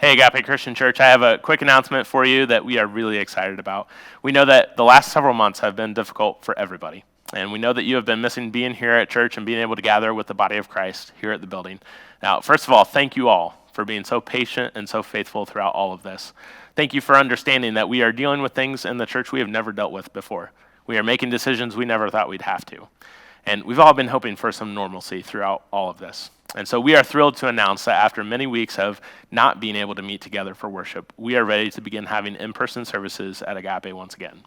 Hey, Agape Christian Church, I have a quick announcement for you that we are really excited about. We know that the last several months have been difficult for everybody, and we know that you have been missing being here at church and being able to gather with the body of Christ here at the building. Now, first of all, thank you all for being so patient and so faithful throughout all of this. Thank you for understanding that we are dealing with things in the church we have never dealt with before. We are making decisions we never thought we'd have to. And we've all been hoping for some normalcy throughout all of this. And so we are thrilled to announce that after many weeks of not being able to meet together for worship, we are ready to begin having in-person services at Agape once again.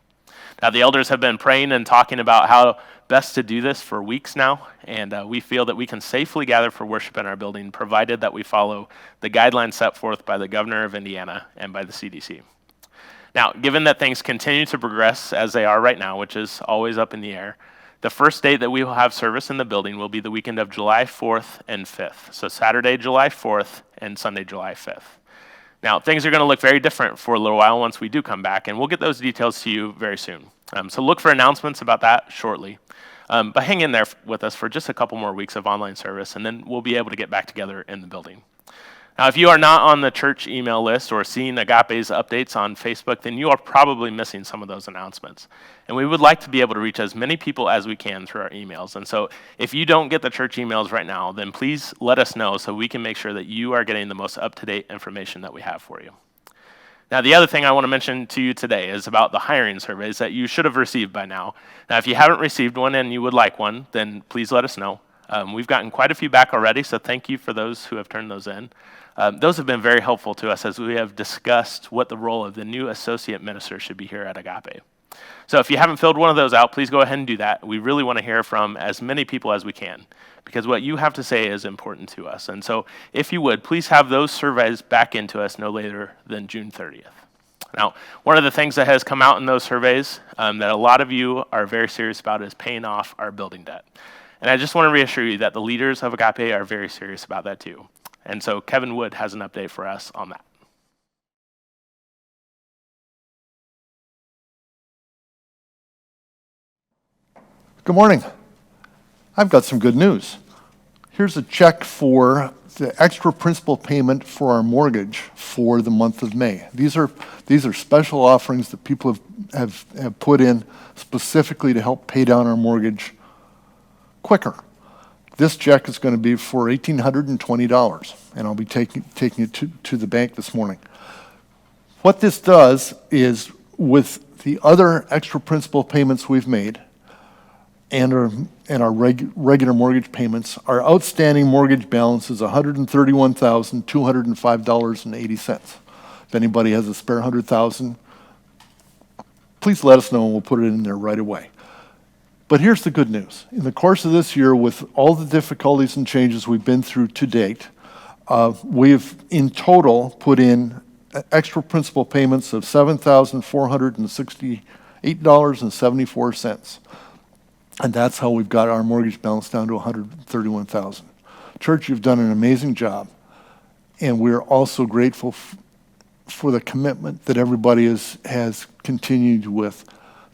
Now, the elders have been praying and talking about how best to do this for weeks now, and we feel that we can safely gather for worship in our building, provided that we follow the guidelines set forth by the governor of Indiana and by the CDC. Now, given that things continue to progress as they are right now, which is always up in the air, the first date that we will have service in the building will be the weekend of July 4th and 5th. So Saturday, July 4th and Sunday, July 5th. Now, things are going to look very different for a little while once we do come back, and we'll get those details to you very soon. So look for announcements about that shortly. But hang in there with us for just a couple more weeks of online service, and then we'll be able to get back together in the building. Now, if you are not on the church email list or seeing Agape's updates on Facebook, then you are probably missing some of those announcements. And we would like to be able to reach as many people as we can through our emails. And so if you don't get the church emails right now, then please let us know so we can make sure that you are getting the most up-to-date information that we have for you. Now, the other thing I want to mention to you today is about the hiring surveys that you should have received by now. Now, if you haven't received one and you would like one, then please let us know. We've gotten quite a few back already, so thank you for those who have turned those in. Those have been very helpful to us as we have discussed what the role of the new associate minister should be here at Agape. So if you haven't filled one of those out, please go ahead and do that. We really want to hear from as many people as we can, because what you have to say is important to us. And so if you would, please have those surveys back into us no later than June 30th. Now, one of the things that has come out in those surveys that a lot of you are very serious about is paying off our building debt. And I just want to reassure you that the leaders of Agape are very serious about that too. And so Kevin Wood has an update for us on that. Good morning. I've got some good news. Here's a check for the extra principal payment for our mortgage for the month of May. These are special offerings that people have put in specifically to help pay down our mortgage quicker. This check is going to be for $1,820, and I'll be taking it to the bank this morning. What this does is, with the other extra principal payments we've made and our regular mortgage payments, our outstanding mortgage balance is $131,205.80. If anybody has a spare $100,000, please let us know and we'll put it in there right away. But here's the good news. In the course of this year, with all the difficulties and changes we've been through to date, we've in total put in extra principal payments of $7,468.74. And that's how we've got our mortgage balance down to $131,000. Church, you've done an amazing job. And we're also grateful for the commitment that everybody has continued with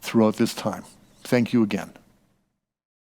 throughout this time. Thank you again.